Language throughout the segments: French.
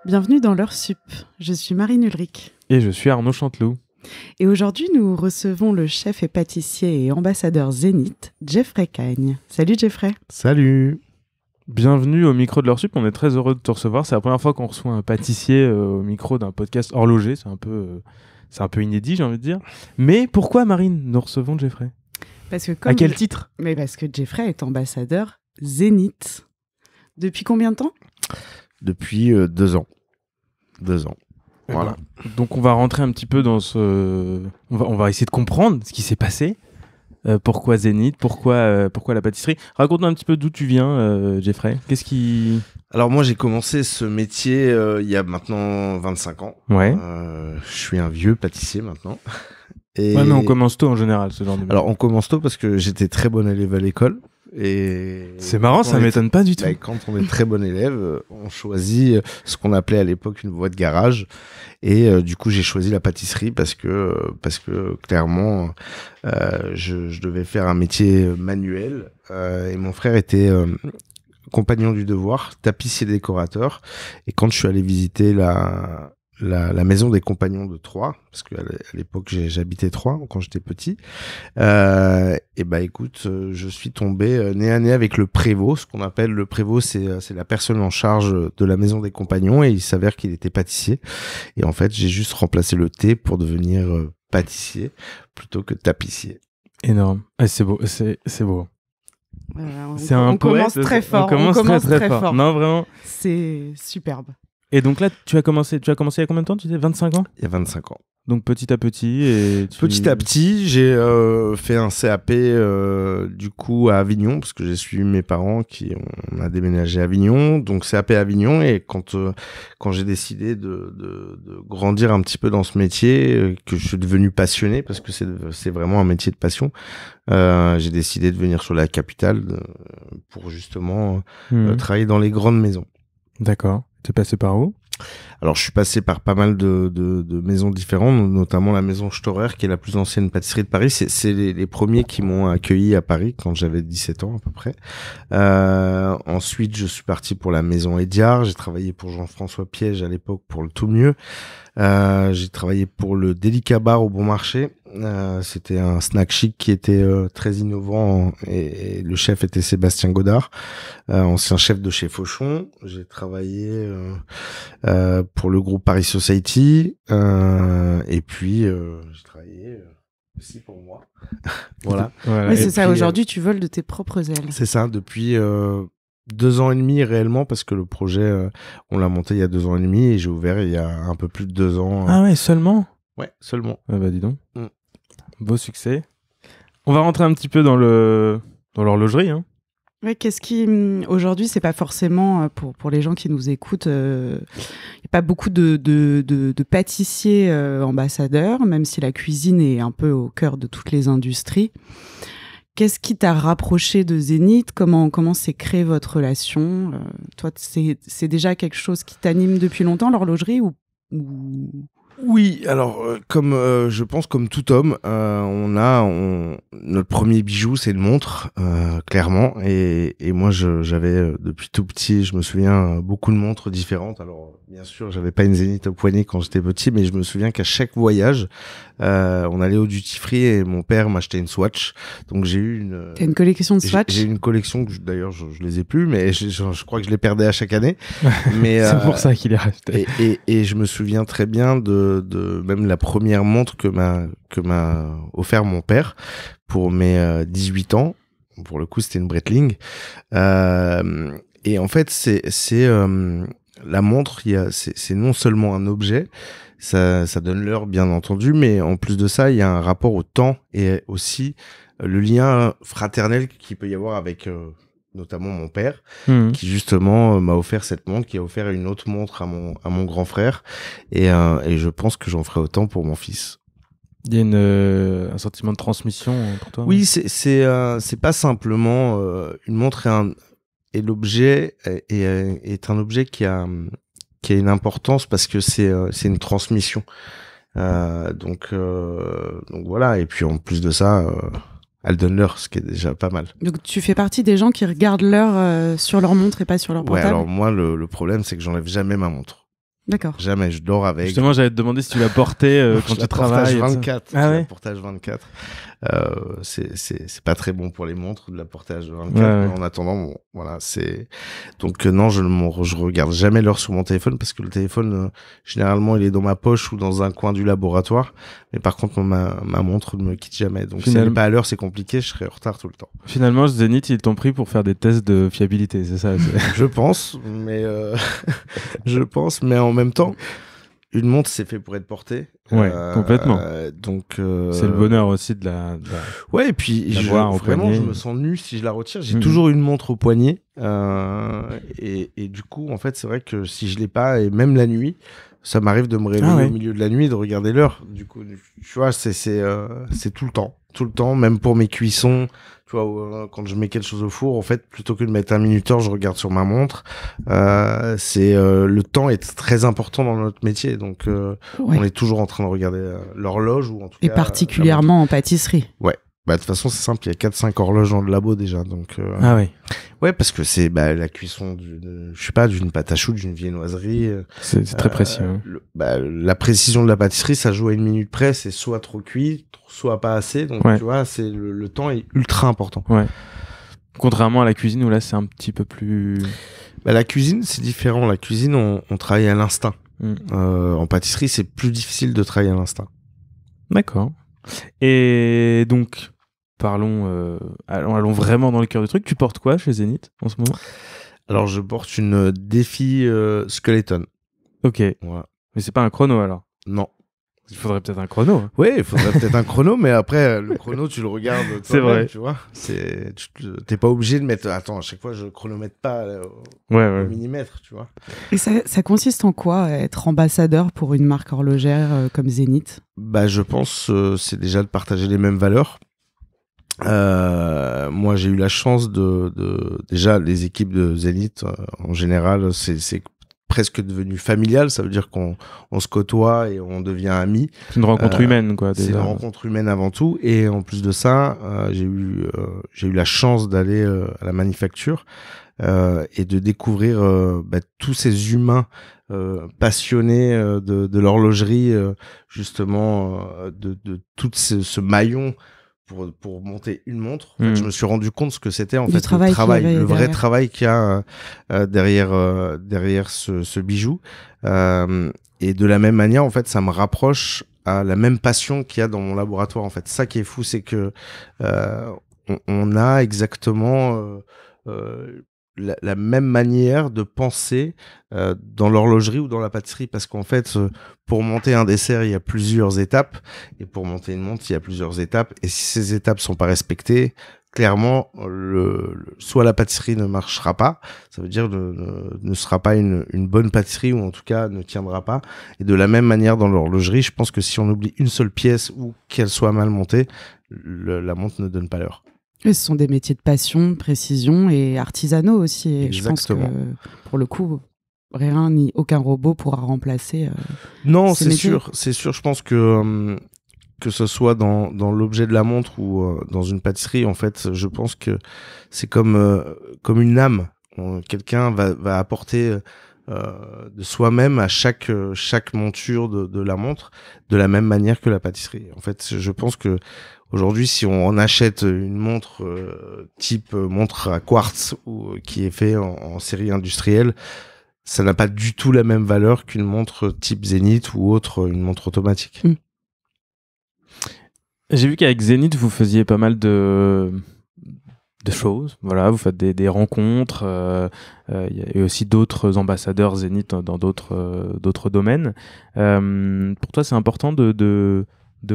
Bienvenue dans l'heure sup. Je suis Marine Ulrich. Et je suis Arnaud Chanteloup. Et aujourd'hui, nous recevons le chef et pâtissier et ambassadeur Zénith, Jeffrey Cagne. Salut Jeffrey. Salut. Bienvenue au micro de l'heure sup. On est très heureux de te recevoir. C'est la première fois qu'on reçoit un pâtissier au micro d'un podcast horloger. C'est un peu inédit, j'ai envie de dire. Mais pourquoi, Marine, nous recevons Jeffrey ? Parce que à quel titre ? Mais parce que Jeffrey est ambassadeur Zénith. Depuis combien de temps ? Depuis 2 ans. 2 ans. Voilà. Donc on va rentrer un petit peu dans ce... On va essayer de comprendre ce qui s'est passé. Pourquoi Zénith ? Pourquoi la pâtisserie ? Raconte-nous un petit peu d'où tu viens, Jeffrey. Qu'est-ce qui... Alors moi j'ai commencé ce métier il y a maintenant 25 ans. Ouais. Je suis un vieux pâtissier maintenant. Ouais, mais on commence tôt en général, ce genre de métier. Alors on commence tôt parce que j'étais très bon élève à l'école. Et c'est marrant, ça m'étonne pas du tout. Quand on est très bon élève, on choisit ce qu'on appelait à l'époque une voie de garage. Et du coup, j'ai choisi la pâtisserie parce que clairement, je devais faire un métier manuel. Et mon frère était compagnon du devoir, tapissier décorateur. Et quand je suis allé visiter la maison des compagnons de Troyes, parce qu'à l'époque j'habitais Troyes quand j'étais petit, et bah écoute, je suis tombé nez à nez avec le prévôt. Ce qu'on appelle le prévôt, c'est la personne en charge de la maison des compagnons, et il s'avère qu'il était pâtissier. Et en fait, j'ai juste remplacé le thé pour devenir pâtissier plutôt que tapissier. Énorme. Ah, c'est beau, c'est beau. On commence très fort. On commence très fort. Non, vraiment. C'est superbe. Et donc là, tu as commencé il y a combien de temps ? Tu disais 25 ans ? Il y a 25 ans. Donc petit à petit. Petit à petit, j'ai fait un CAP du coup à Avignon, parce que j'ai suivi mes parents on a déménagé à Avignon, donc CAP à Avignon. Et quand j'ai décidé de grandir un petit peu dans ce métier, que je suis devenu passionné, parce que c'est vraiment un métier de passion, j'ai décidé de venir sur la capitale pour justement travailler dans les grandes maisons. D'accord. T'es passé par où ? Alors, je suis passé par pas mal de maisons différentes, notamment la maison Storer, qui est la plus ancienne pâtisserie de Paris. C'est les premiers qui m'ont accueilli à Paris quand j'avais 17 ans à peu près. Ensuite, je suis parti pour la maison Ediard. J'ai travaillé pour Jean-François Piège à l'époque pour le Tout Mieux. J'ai travaillé pour le Délicat Bar au Bon Marché. C'était un snack chic qui était très innovant, et le chef était Sébastien Godard, ancien chef de chez Fauchon. J'ai travaillé pour le groupe Paris Society, et puis j'ai travaillé aussi pour moi. Voilà. Mais c'est ça, aujourd'hui tu voles de tes propres ailes. C'est ça, depuis 2 ans et demi réellement, parce que le projet, on l'a monté il y a 2 ans et demi, et j'ai ouvert il y a un peu plus de 2 ans. Ah ouais, seulement ? Ouais, seulement. Ah bah dis donc. Beau succès. On va rentrer un petit peu dans l'horlogerie. Hein. Ouais, qu'est-ce qui aujourd'hui, c'est pas forcément pour les gens qui nous écoutent, il n'y a pas beaucoup de pâtissiers ambassadeurs, même si la cuisine est un peu au cœur de toutes les industries. Qu'est-ce qui t'a rapproché de Zénith ? Comment s'est créée votre relation ? Toi, c'est déjà quelque chose qui t'anime depuis longtemps, l'horlogerie, ou... Oui, alors comme je pense comme tout homme, notre premier bijou, c'est une montre, clairement, et moi j'avais depuis tout petit, je me souviens, beaucoup de montres différentes. Alors bien sûr, j'avais pas une Zénith au poignet quand j'étais petit, mais je me souviens qu'à chaque voyage, on allait au duty free et mon père m'achetait une Swatch. Donc j'ai eu T'as une collection de Swatch ? J'ai une collection que d'ailleurs je les ai plus, mais je crois que je les perdais à chaque année. Mais c'est pour ça qu'il est racheté. Et je me souviens très bien de même la première montre que m'a offert mon père pour mes 18 ans. Pour le coup, c'était une Breitling. Et en fait, c'est la montre, c'est non seulement un objet, ça donne l'heure bien entendu, mais en plus de ça, il y a un rapport au temps et aussi le lien fraternel qu'il peut y avoir avec notamment mon père, qui justement m'a offert cette montre, qui a offert une autre montre à mon grand frère, et je pense que j'en ferai autant pour mon fils. Il y a un sentiment de transmission pour toi ? Oui, c'est pas simplement une montre, et l'objet est un objet qui a une importance parce que c'est une transmission. Donc voilà, et puis en plus de ça, elle donne l'heure, ce qui est déjà pas mal. Donc tu fais partie des gens qui regardent l'heure sur leur montre et pas sur leur portable. Ouais, alors moi le problème c'est que j'enlève jamais ma montre. D'accord. Jamais, je dors avec. Justement, j'allais te demander si tu la portais quand tu travailles. Je la porte H24. Ah ouais. Je la porte H24. C'est pas très bon pour les montres de la porter H24. Ouais. Mais en attendant, bon, voilà, donc non, je regarde jamais l'heure sur mon téléphone parce que le téléphone, généralement, il est dans ma poche ou dans un coin du laboratoire. Mais par contre, ma montre ne me quitte jamais. Donc si elle n'est pas à l'heure, c'est compliqué, je serai en retard tout le temps. Finalement, Zenith, ils t'ont pris pour faire des tests de fiabilité, c'est ça? Je pense, mais en même temps, une montre, c'est fait pour être portée. Ouais, complètement. Donc, c'est le bonheur aussi de la. Ouais, et puis vraiment, je me sens nu si je la retire. J'ai toujours une montre au poignet, et du coup, en fait, c'est vrai que si je l'ai pas, et même la nuit, ça m'arrive de me réveiller au milieu de la nuit et de regarder l'heure. Du coup, tu vois, c'est tout le temps, même pour mes cuissons. Tu vois, quand je mets quelque chose au four, en fait, plutôt que de mettre un minuteur, je regarde sur ma montre. Le temps est très important dans notre métier, donc on est toujours en train de regarder l'horloge ou en tout cas. Et particulièrement en pâtisserie. Ouais. Bah, de toute façon, c'est simple, il y a 4-5 horloges dans le labo déjà, donc. Ah oui. Ouais, parce que c'est la cuisson d'une pâte à choux, d'une viennoiserie. C'est très précis. Hein. La précision de la pâtisserie, ça joue à 1 minute près, c'est soit trop cuit, soit pas assez. Donc tu vois, c'est le temps est ultra important. Ouais. Contrairement à la cuisine où là, c'est un petit peu plus. La cuisine, c'est différent. La cuisine, on travaille à l'instinct. En pâtisserie, c'est plus difficile de travailler à l'instinct. D'accord. Et donc. Allons vraiment dans le cœur du truc. Tu portes quoi chez Zenith en ce moment? Alors, je porte une Défi Skeleton. Ok. Voilà. Mais c'est pas un chrono alors? Non. Il faudrait peut-être un chrono. Hein. Oui, il faudrait peut-être un chrono, mais après, le chrono, tu le regardes. C'est vrai. Tu vois. T'es pas obligé de mettre. Attends, à chaque fois, je chronomètre pas au millimètre, tu vois. Et ça consiste en quoi, être ambassadeur pour une marque horlogère comme Zenith? Je pense c'est déjà de partager les mêmes valeurs. Moi, j'ai eu la chance déjà les équipes de Zenith en général, c'est presque devenu familial. Ça veut dire qu'on se côtoie et on devient amis. C'est une rencontre humaine, quoi. Déjà. C'est une rencontre humaine avant tout. Et en plus de ça, j'ai eu la chance d'aller à la manufacture et de découvrir tous ces humains passionnés de l'horlogerie, justement, de tout ce maillon. Pour monter une montre, en fait, je me suis rendu compte ce que c'était en fait le vrai travail qu'il y a derrière ce bijou. Et de la même manière, en fait, ça me rapproche à la même passion qu'il y a dans mon laboratoire. En fait, ça qui est fou, c'est que on a exactement la même manière de penser dans l'horlogerie ou dans la pâtisserie, parce qu'en fait, pour monter un dessert, il y a plusieurs étapes, et pour monter une montre, il y a plusieurs étapes, et si ces étapes sont pas respectées, clairement, soit la pâtisserie ne marchera pas, ça veut dire ne sera pas une bonne pâtisserie, ou en tout cas ne tiendra pas. Et de la même manière dans l'horlogerie, je pense que si on oublie une seule pièce ou qu'elle soit mal montée, la montre ne donne pas l'heure. Et ce sont des métiers de passion, de précision et artisanaux aussi. Et exactement. Je pense que pour le coup, rien ni aucun robot pourra remplacer. Non, c'est sûr. C'est sûr. Je pense que ce soit dans l'objet de la montre ou dans une pâtisserie, en fait, je pense que c'est comme une âme. Quelqu'un va apporter de soi-même à chaque monture de la montre, de la même manière que la pâtisserie. En fait, je pense que aujourd'hui, si on achète une montre type montre à quartz ou qui est fait en série industrielle, ça n'a pas du tout la même valeur qu'une montre type Zenith ou autre, une montre automatique. J'ai vu qu'avec Zenith, vous faisiez pas mal de choses. Voilà, vous faites des rencontres. Il y a aussi d'autres ambassadeurs Zenith dans d'autres domaines. Pour toi, c'est important de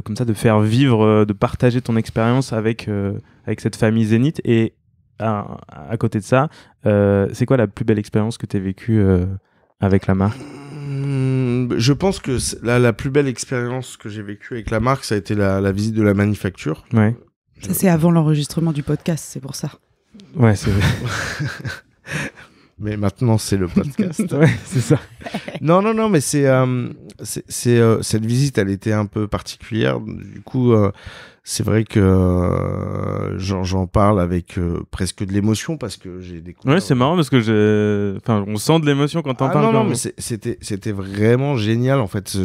comme ça, de faire vivre, de partager ton expérience avec cette famille Zenith. Et à côté de ça, c'est quoi la plus belle expérience que tu as vécue avec la marque? Je pense que la plus belle expérience que j'ai vécue avec la marque, ça a été la visite de la manufacture. Ouais. Ça, c'est avant l'enregistrement du podcast, c'est pour ça. Ouais, c'est mais maintenant c'est le podcast. Ouais, c'est ça. Non, mais cette visite, elle était un peu particulière. Du coup, c'est vrai que j'en parle avec presque de l'émotion parce que j'ai découvert. Ouais, c'est marrant parce que on sent de l'émotion quand t'en parles. Non, mais c'était vraiment génial en fait.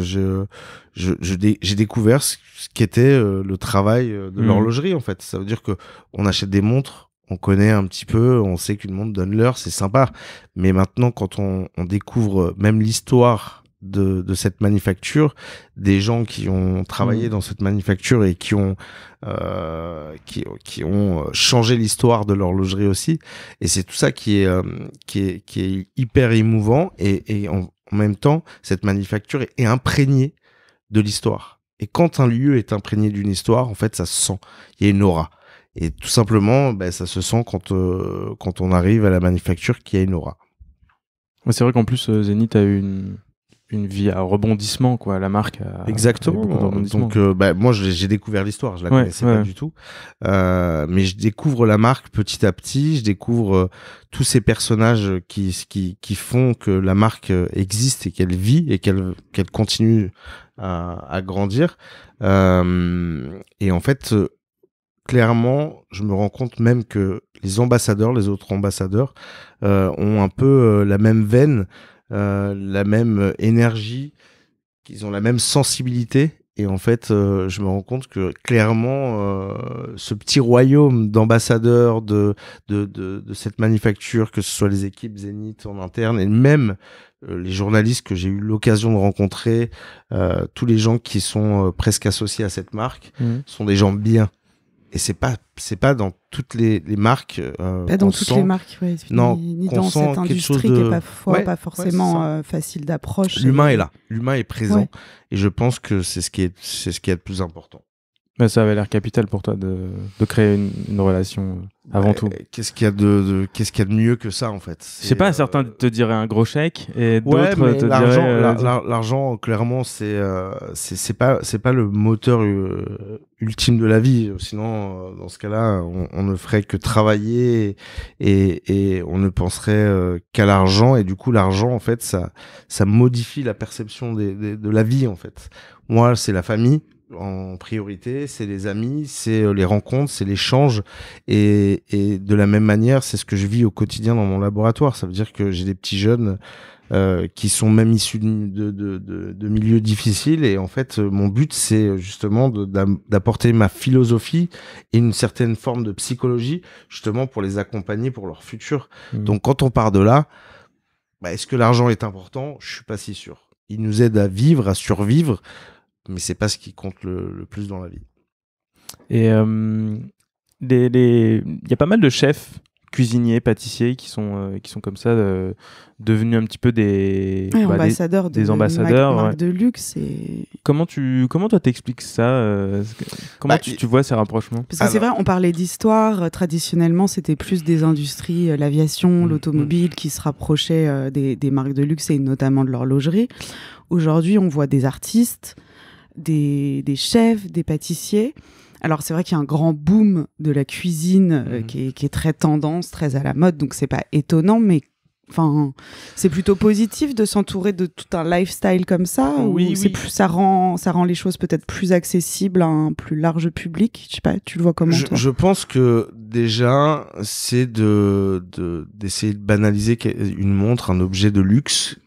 J'ai découvert ce qu'était le travail de l'horlogerie en fait. Ça veut dire que on achète des montres. On connaît un petit peu, on sait qu'une montre donne l'heure, c'est sympa. Mais maintenant, quand on découvre même l'histoire de cette manufacture, des gens qui ont travaillé dans cette manufacture et qui ont changé l'histoire de l'horlogerie aussi, et c'est tout ça qui est hyper émouvant. Et en même temps, cette manufacture est imprégnée de l'histoire. Et quand un lieu est imprégné d'une histoire, en fait, ça se sent. Il y a une aura. Et tout simplement, ça se sent quand on arrive à la manufacture qu'il y a une aura. C'est vrai qu'en plus, Zénith a eu une vie à rebondissement, quoi. La marque a exactement. beaucoup de rebondissement. Donc, moi, j'ai découvert l'histoire. Je la connaissais pas du tout. Mais je découvre la marque petit à petit. Je découvre tous ces personnages qui font que la marque existe et qu'elle vit et qu'elle continue à grandir. Et en fait... clairement, je me rends compte même que les autres ambassadeurs, ont un peu la même veine, la même énergie, qu'ils ont la même sensibilité. Et en fait, je me rends compte que clairement, ce petit royaume d'ambassadeurs de cette manufacture, que ce soit les équipes Zénith en interne et même les journalistes que j'ai eu l'occasion de rencontrer, tous les gens qui sont presque associés à cette marque, sont des gens bien. Et c'est pas dans toutes les marques. Pas dans toutes les marques, ouais. Non, ni dans cette industrie qui est pas forcément facile d'approche. L'humain est là, l'humain est présent, et je pense que c'est ce qui est le plus important. Mais ça avait l'air capital pour toi de créer une relation avant tout. Qu'est-ce qu'il y a de mieux que ça en fait? Je sais pas, certains te diraient un gros chèque et d'autres te diraient l'argent clairement c'est pas le moteur ultime de la vie. Sinon dans ce cas-là on ne ferait que travailler et on ne penserait qu'à l'argent, et du coup l'argent en fait ça modifie la perception de la vie en fait. Moi c'est la famille en priorité, c'est les amis, c'est les rencontres, c'est l'échange, et de la même manière, c'est ce que je vis au quotidien dans mon laboratoire. Ça veut dire que j'ai des petits jeunes qui sont même issus de milieux difficiles, et en fait, mon but, c'est justement d'apporter ma philosophie et une certaine forme de psychologie, justement pour les accompagner pour leur futur. Donc, quand on part de là, est-ce que l'argent est important? Je suis pas si sûr. Il nous aide à vivre, à survivre, mais c'est pas ce qui compte le plus dans la vie. Et il y a pas mal de chefs, cuisiniers, pâtissiers qui sont comme ça devenus un petit peu des ambassadeurs des ambassadeurs marques de luxe. Et... Comment toi t'expliques ça? Comment tu vois ces rapprochements? Parce que c'est vrai, on parlait d'histoire. Traditionnellement, c'était plus des industries, l'aviation, l'automobile, qui se rapprochaient des marques de luxe et notamment de l'horlogerie. Aujourd'hui, on voit des artistes, des chefs, des pâtissiers. Alors c'est vrai qu'il y a un grand boom de la cuisine qui est très tendance, très à la mode, donc c'est pas étonnant, mais enfin c'est plutôt positif de s'entourer de tout un lifestyle comme ça. Oui. Ça rend les choses peut-être plus accessibles à un plus large public. Je sais pas, tu le vois comment toi? Je pense que déjà c'est d'essayer de banaliser une montre, un objet de luxe,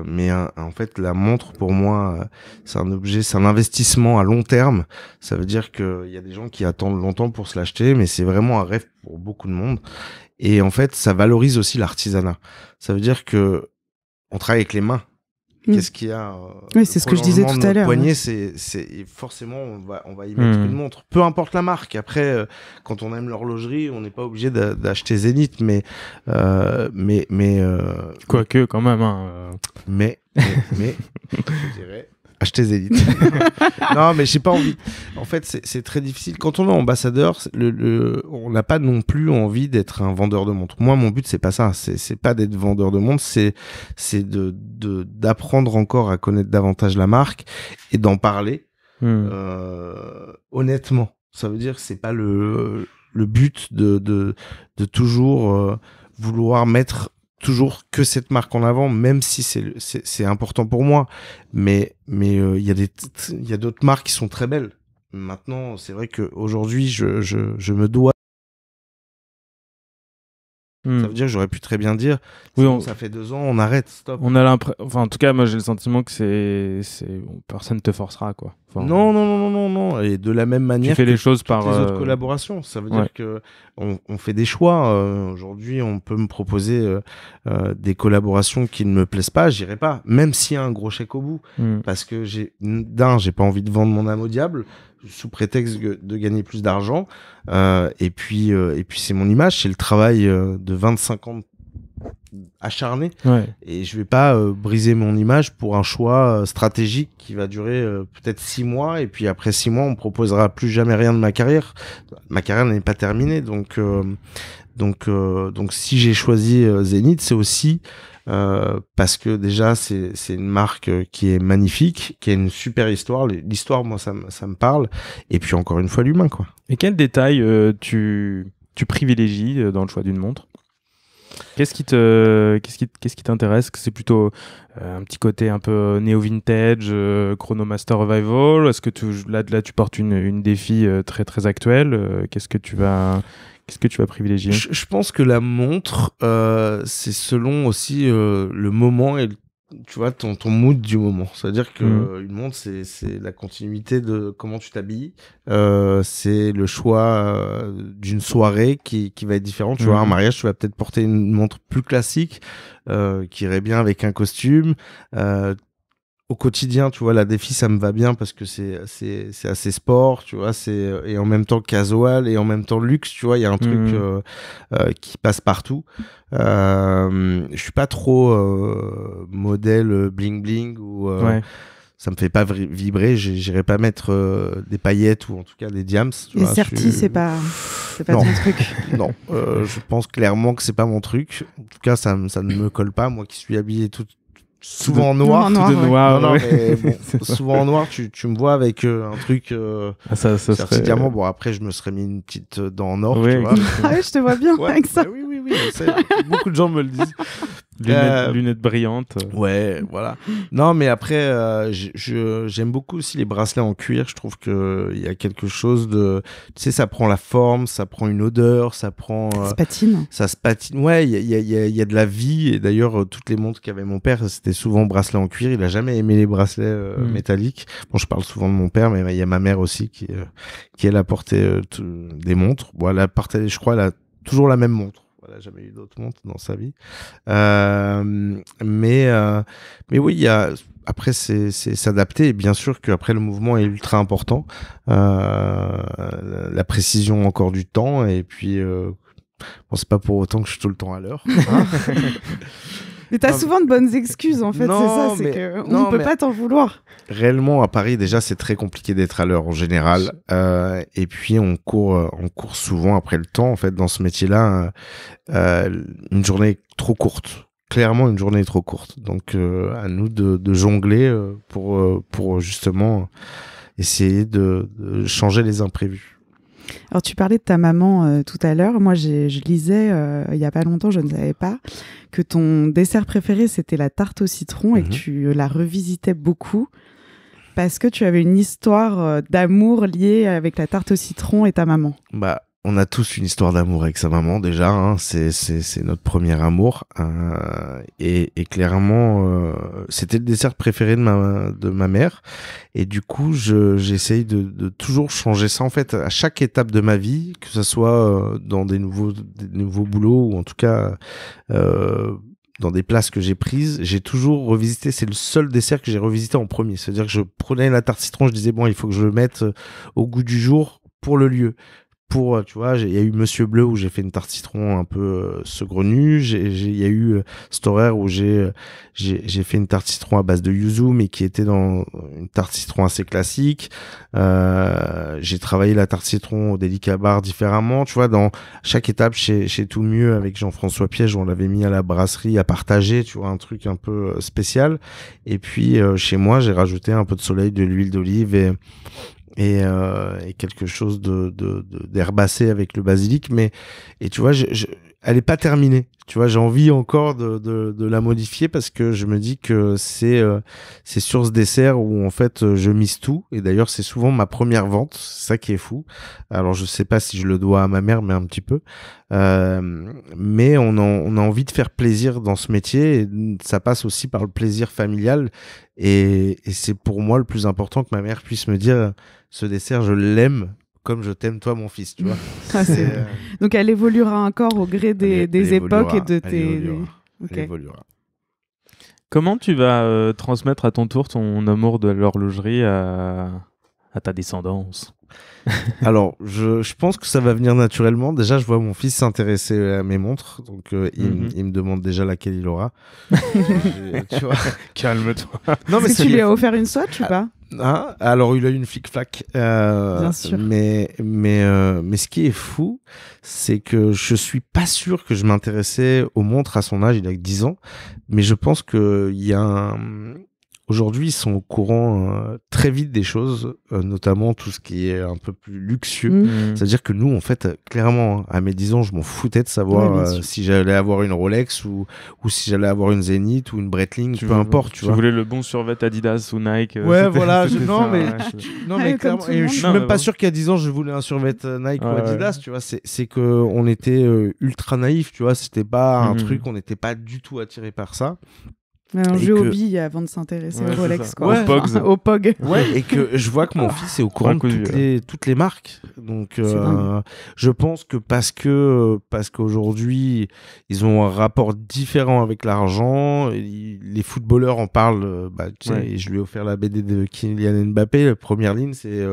mais en fait la montre pour moi c'est un objet, c'est un investissement à long terme. Ça veut dire qu'il y a des gens qui attendent longtemps pour se l'acheter, mais c'est vraiment un rêve pour beaucoup de monde. Et en fait, ça valorise aussi l'artisanat. Ça veut dire que on travaille avec les mains. Qu'est-ce qu'il y a Oui, c'est ce que je disais tout à l'heure. Poignet, c'est forcément on va y mettre une montre. Peu importe la marque. Après, quand on aime l'horlogerie, on n'est pas obligé d'acheter Zénith, mais quoique quand même. Hein. Mais je dirais. Acheter Zénith. Non, mais j'ai pas envie. En fait, c'est très difficile. Quand on est ambassadeur, on n'a pas non plus envie d'être un vendeur de montres. Moi, mon but, c'est pas ça. C'est pas d'être vendeur de montres. C'est d'apprendre encore à connaître davantage la marque et d'en parler honnêtement. Ça veut dire que c'est pas le but de toujours vouloir mettre toujours que cette marque en avant, même si c'est important pour moi. Mais il y a d'autres marques qui sont très belles. Maintenant, c'est vrai qu'aujourd'hui, je me dois. Ça veut dire que j'aurais pu très bien dire, ça fait 2 ans, on arrête, stop. On a l'impression, enfin, en tout cas, moi j'ai le sentiment que personne te forcera, quoi. Enfin, non. Et de la même manière, tu fais les choses par les autres collaborations. Ça veut dire que on fait des choix. Aujourd'hui, on peut me proposer des collaborations qui ne me plaisent pas, j'irai pas, même s'il y a un gros chèque au bout, parce que j'ai pas envie de vendre mon âme au diable sous prétexte de gagner plus d'argent. Et puis c'est mon image, c'est le travail de 25 ans acharné. Et je vais pas briser mon image pour un choix stratégique qui va durer peut-être 6 mois. Et puis après 6 mois, on me proposera plus jamais rien de ma carrière. Ma carrière n'est pas terminée. Donc si j'ai choisi Zénith, c'est aussi parce que déjà c'est une marque qui est magnifique, qui a une super histoire. L'histoire, moi, ça me parle. Et puis encore une fois, l'humain, quoi. Et quel détail tu privilégies dans le choix d'une montre? Qu'est-ce qui t'intéresse? C'est plutôt un petit côté un peu néo-vintage, Chronomaster Revival? Est-ce que là tu portes une défi très très actuelle? Qu'est-ce que tu vas privilégier? Je pense que la montre, c'est selon aussi le moment et tu vois, ton mood du moment. C'est-à-dire que une montre, c'est la continuité de comment tu t'habilles. C'est le choix d'une soirée qui va être différente. Tu vois, un mariage, tu vas peut-être porter une montre plus classique qui irait bien avec un costume. Au quotidien, tu vois, la défi, ça me va bien parce que c'est assez sport, tu vois, et en même temps casual et en même temps luxe, tu vois, il y a un truc qui passe partout. Je suis pas trop modèle bling bling ou ça me fait pas vibrer, j'irai pas mettre des paillettes ou en tout cas des diams. Et Certi, c'est pas ton truc. Non, je pense clairement que c'est pas mon truc. En tout cas, ça ne me colle pas, moi qui suis habillé souvent en noir. Mais bon, souvent en noir, tu me vois avec un truc ça serait diamant. Bon, après je me serais mis une petite dent en or, tu vois. Ah oui, je te vois bien avec ça. Bah oui, beaucoup de gens me le disent. Lunettes brillantes. Ouais, voilà. Non, mais après, j'aime beaucoup aussi les bracelets en cuir. Je trouve que il y a quelque chose de, tu sais, ça prend la forme, ça prend une odeur, ça prend. Ça se patine. Ça se patine. Ouais, il y a de la vie. Et d'ailleurs, toutes les montres qu'avait mon père, c'était souvent bracelets en cuir. Il a jamais aimé les bracelets métalliques. Bon, je parle souvent de mon père, mais il y a ma mère aussi qui elle a porté des montres. Bon, elle a porté, je crois, elle a toujours la même montre. Elle n'a jamais eu d'autres montres dans sa vie. Mais oui, après, c'est s'adapter. Et bien sûr qu'après, le mouvement est ultra important. La précision encore du temps. Et puis, bon, c'est pas pour autant que je suis tout le temps à l'heure. Hein. Mais t'as souvent de bonnes excuses, en fait, non, c'est ça, on ne peut pas t'en vouloir. Réellement, à Paris, déjà, c'est très compliqué d'être à l'heure en général. Et puis, on court souvent après le temps. En fait, dans ce métier-là, une journée est trop courte. Clairement, une journée est trop courte. Donc, à nous de jongler pour justement essayer de changer les imprévus. Alors, tu parlais de ta maman tout à l'heure. Moi, je lisais, il y a pas longtemps, je ne savais pas, que ton dessert préféré, c'était la tarte au citron et que tu la revisitais beaucoup parce que tu avais une histoire d'amour liée avec la tarte au citron et ta maman. Bah, on a tous une histoire d'amour avec sa maman déjà, hein. C'est notre premier amour et clairement c'était le dessert préféré de ma mère et du coup j'essaye de toujours changer ça en fait à chaque étape de ma vie, que ce soit dans des nouveaux boulots ou en tout cas dans des places que j'ai prises, j'ai toujours revisité, c'est le seul dessert que j'ai revisité en premier, c'est-à-dire que je prenais la tarte citron, je disais bon, il faut que je le mette au goût du jour pour le lieu. Tu vois, il y a eu Monsieur Bleu où j'ai fait une tarte citron un peu saugrenue. Il y a eu Storer où j'ai fait une tarte citron à base de yuzu, mais qui était dans une tarte citron assez classique. J'ai travaillé la tarte citron au Delica Bar différemment. Tu vois, dans chaque étape chez Tout Mieux avec Jean-François Piège, on l'avait mis à la brasserie à partager. Tu vois, un truc un peu spécial. Et puis chez moi, j'ai rajouté un peu de soleil, de l'huile d'olive et quelque chose d'herbacé avec le basilic, et tu vois, elle est pas terminée. Tu vois, j'ai envie encore de la modifier parce que je me dis que c'est sur ce dessert où en fait je mise tout. Et d'ailleurs, c'est souvent ma première vente. C'est ça qui est fou. Alors, je sais pas si je le dois à ma mère, mais un petit peu. Mais on a envie de faire plaisir dans ce métier. Et ça passe aussi par le plaisir familial. Et c'est pour moi le plus important que ma mère puisse me dire ce dessert, je l'aime. Comme je t'aime toi mon fils, tu vois. Donc elle évoluera encore au gré des époques et de tes... Elle évoluera. Comment tu vas transmettre à ton tour ton amour de l'horlogerie à ta descendance? Alors, je pense que ça va venir naturellement. Déjà, je vois mon fils s'intéresser à mes montres, donc il me demande déjà laquelle il aura. Tu vois. Calme-toi. Non, mais tu lui as offert une Swatch ou pas? Hein, alors, il a eu une flic-flac. Bien sûr. Mais ce qui est fou, c'est que je suis pas sûr que je m'intéressais aux montres à son âge. Il a que 10 ans. Mais je pense qu'il y a Aujourd'hui, ils sont au courant très vite des choses, notamment tout ce qui est un peu plus luxueux. C'est-à-dire que nous, en fait, clairement, à mes 10 ans, je m'en foutais de savoir si j'allais avoir une Rolex ou si j'allais avoir une Zenith ou une Breitling, peu importe. Tu vois. voulais le bon survêt Adidas ou Nike. Ouais, voilà. Non, mais clairement, et je suis même pas sûr qu'à 10 ans, je voulais un survêt Nike ou Adidas. Tu vois, c'est que on était ultra naïfs. Tu vois, c'était pas un truc, on n'était pas du tout attiré par ça. Un jeu hobby avant de s'intéresser au Rolex, quoi. Au POG. Ouais, et que je vois que mon fils est au courant de toutes les marques. Donc, je pense que parce qu'aujourd'hui, ils ont un rapport différent avec l'argent. Les footballeurs en parlent. Tu sais, et je lui ai offert la BD de Kylian Mbappé. La première ligne, c'est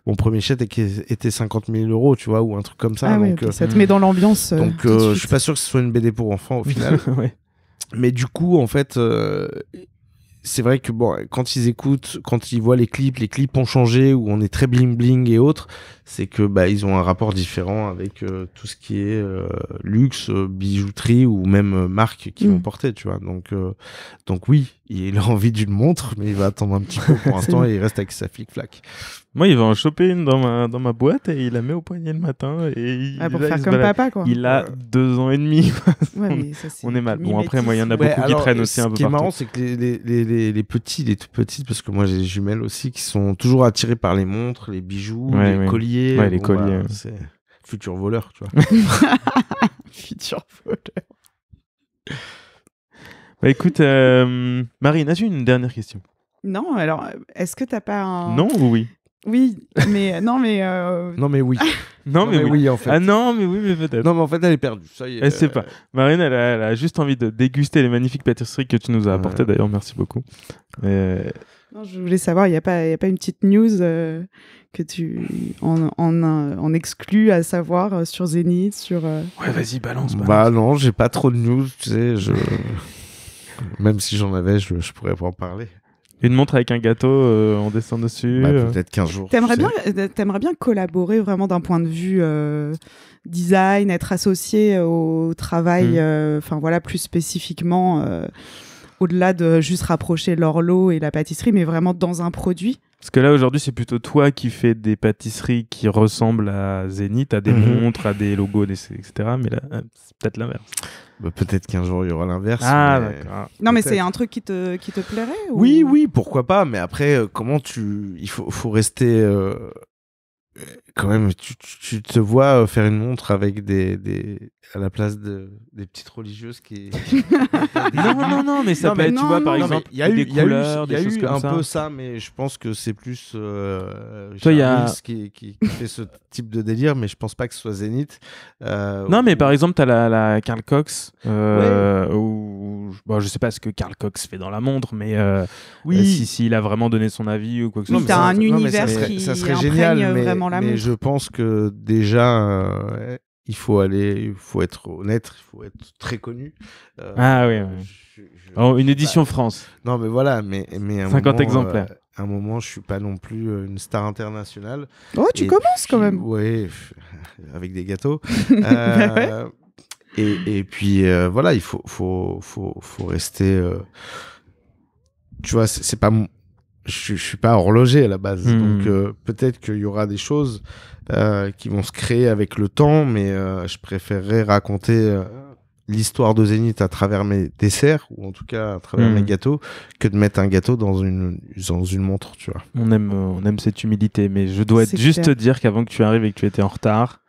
mon premier chèque était 50 000 €, tu vois, ou un truc comme ça. Ah donc, okay. Ça te met dans l'ambiance. Donc, je suis pas sûr que ce soit une BD pour enfants au final. Mais du coup, en fait, c'est vrai que bon, quand ils écoutent, quand ils voient les clips ont changé, où on est très bling bling et autres, c'est que ils ont un rapport différent avec tout ce qui est luxe, bijouterie ou même marque qu'ils vont porter, tu vois. Donc oui, il a envie d'une montre, mais il va attendre un petit peu pour l'instant et il reste avec sa flic-flac. Moi, il va en choper une dans ma boîte et il la met au poignet le matin. Et pour faire comme papa, quoi. Il a 2 ans et demi. Ouais, mais ça, on est mal. Bon, après, moi, il y en a beaucoup qui traînent aussi un peu partout. Ce qui est marrant, c'est que les petits, les tout petits, parce que moi, j'ai des jumelles aussi qui sont toujours attirés par les montres, les bijoux, les colliers. Ouais, les colliers. C'est futur voleur, tu vois. Futur voleur. Écoute, Marine, as-tu une dernière question? Non, alors, est-ce que t'as pas un... Non ou oui? Oui, mais non, mais non, mais oui. Non, mais oui, en fait. Ah non, mais oui, mais peut-être. Non, mais en fait, elle est perdue. Ça y est. Elle sait pas. Marine, elle a juste envie de déguster les magnifiques pâtisseries que tu nous as apportées. D'ailleurs, merci beaucoup. Non, je voulais savoir, il y a pas une petite news que tu en exclus à savoir sur Zénith, sur. Ouais, vas-y, balance. Bah non, j'ai pas trop de news, tu sais. Même si j'en avais, je pourrais pas en parler. Une montre avec un gâteau en dessin dessus. Peut-être 15 jours. T'aimerais bien collaborer vraiment d'un point de vue design, être associé au travail, plus spécifiquement, au-delà de juste rapprocher l'horloge et la pâtisserie, mais vraiment dans un produit. Parce que là, aujourd'hui, c'est plutôt toi qui fais des pâtisseries qui ressemblent à Zénith, à des montres, à des logos, etc. Mais là, c'est peut-être l'inverse. Peut-être qu'un jour il y aura l'inverse. Ah, d'accord. Non, mais c'est un truc qui te plairait ou... Oui, pourquoi pas. Mais après, il faut rester. Quand même, tu te vois faire une montre avec à la place des petites religieuses qui. non, mais ça peut être, tu vois, par exemple, il y a des couleurs, des choses comme ça. Il y a eu un peu ça, mais je pense que c'est plus toi, il y a qui fait ce type de délire, mais je pense pas que ce soit Zénith. Non, mais par exemple, t'as la Carl Cox, ou je sais pas ce que Carl Cox fait dans la montre, mais s'il a vraiment donné son avis ou quoi que ce soit. T'as un univers qui serait génial, vraiment la montre. Mais je pense que déjà. Il faut être honnête, il faut être très connu. Une édition France. Non, mais voilà, mais 50 exemplaires. À un moment, je suis pas non plus une star internationale. Oh, tu commences quand même. Oui, avec des gâteaux. Et puis voilà, il faut rester. Tu vois, c'est pas. Je suis pas horloger à la base, donc peut-être qu'il y aura des choses qui vont se créer avec le temps, mais je préférerais raconter l'histoire de Zénith à travers mes desserts, ou en tout cas à travers mes gâteaux, que de mettre un gâteau dans une montre, tu vois. On aime cette humilité, mais je dois juste te dire qu'avant que tu arrives et que tu étais en retard,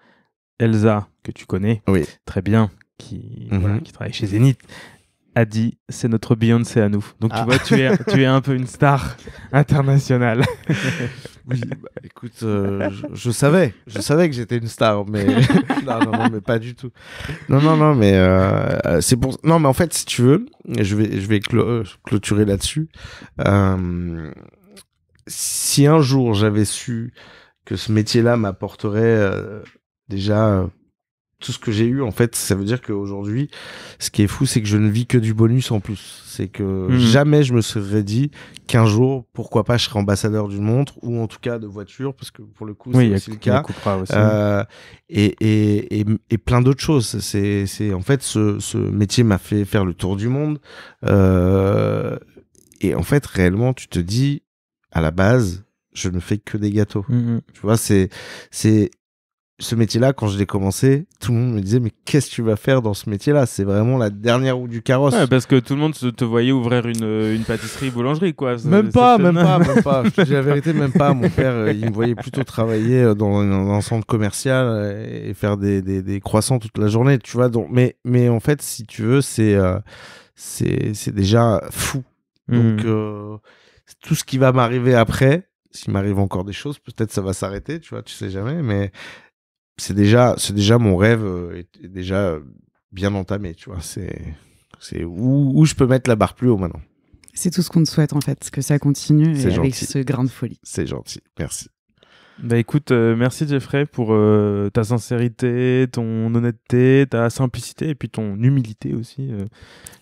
Elsa, que tu connais très bien, qui travaille chez Zénith, a dit c'est notre Beyoncé à nous. Donc tu vois, tu es un peu une star internationale. Oui, bah, écoute, je savais que j'étais une star, mais non, mais pas du tout. Non, mais c'est pour. Non, mais en fait, si tu veux, je vais clôturer là-dessus. Si un jour j'avais su que ce métier-là m'apporterait déjà tout ce que j'ai eu, en fait, ça veut dire qu'aujourd'hui, ce qui est fou, c'est que je ne vis que du bonus en plus. C'est que jamais je me serais dit qu'un jour, pourquoi pas, je serais ambassadeur d'une montre, ou en tout cas de voiture, parce que pour le coup, c'est aussi le cas. Aussi. Et plein d'autres choses. C'est en fait, ce métier m'a fait faire le tour du monde. Et en fait, réellement, tu te dis, à la base, je ne fais que des gâteaux. Tu vois, c'est ce métier-là, quand je l'ai commencé, tout le monde me disait, mais qu'est-ce que tu vas faire dans ce métier-là? C'est vraiment la dernière roue du carrosse. Ouais, parce que tout le monde te voyait ouvrir une pâtisserie, boulangerie, quoi. Même pas. Je te dis la vérité, même pas. Mon père, il me voyait plutôt travailler dans un centre commercial et faire des croissants toute la journée, tu vois. Donc, mais en fait, si tu veux, c'est déjà fou. Donc, tout ce qui va m'arriver après, s'il m'arrive encore des choses, peut-être ça va s'arrêter, tu vois, tu sais jamais, mais c'est déjà mon rêve est déjà bien entamé, tu vois. C'est où je peux mettre la barre plus haut maintenant. C'est tout ce qu'on te souhaite en fait, que ça continue et avec ce grain de folie. C'est gentil, merci. Bah écoute, merci Jeffrey pour ta sincérité, ton honnêteté, ta simplicité et puis ton humilité aussi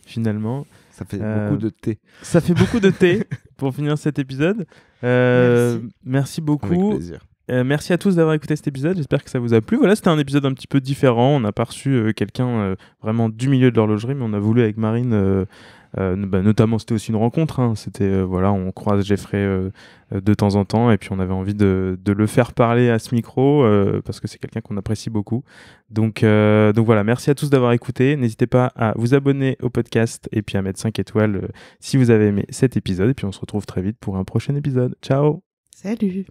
finalement. Ça fait beaucoup de thé. Ça fait beaucoup de thé pour finir cet épisode. Merci beaucoup. Avec plaisir. Merci à tous d'avoir écouté cet épisode, j'espère que ça vous a plu. Voilà, c'était un épisode un petit peu différent, on n'a pas reçu quelqu'un vraiment du milieu de l'horlogerie, mais on a voulu avec Marine, notamment c'était aussi une rencontre, hein. C'était, voilà, on croise Jeffrey de temps en temps, et puis on avait envie de le faire parler à ce micro, parce que c'est quelqu'un qu'on apprécie beaucoup. Donc voilà, merci à tous d'avoir écouté, n'hésitez pas à vous abonner au podcast, et puis à mettre 5 étoiles si vous avez aimé cet épisode, et puis on se retrouve très vite pour un prochain épisode. Ciao! Salut!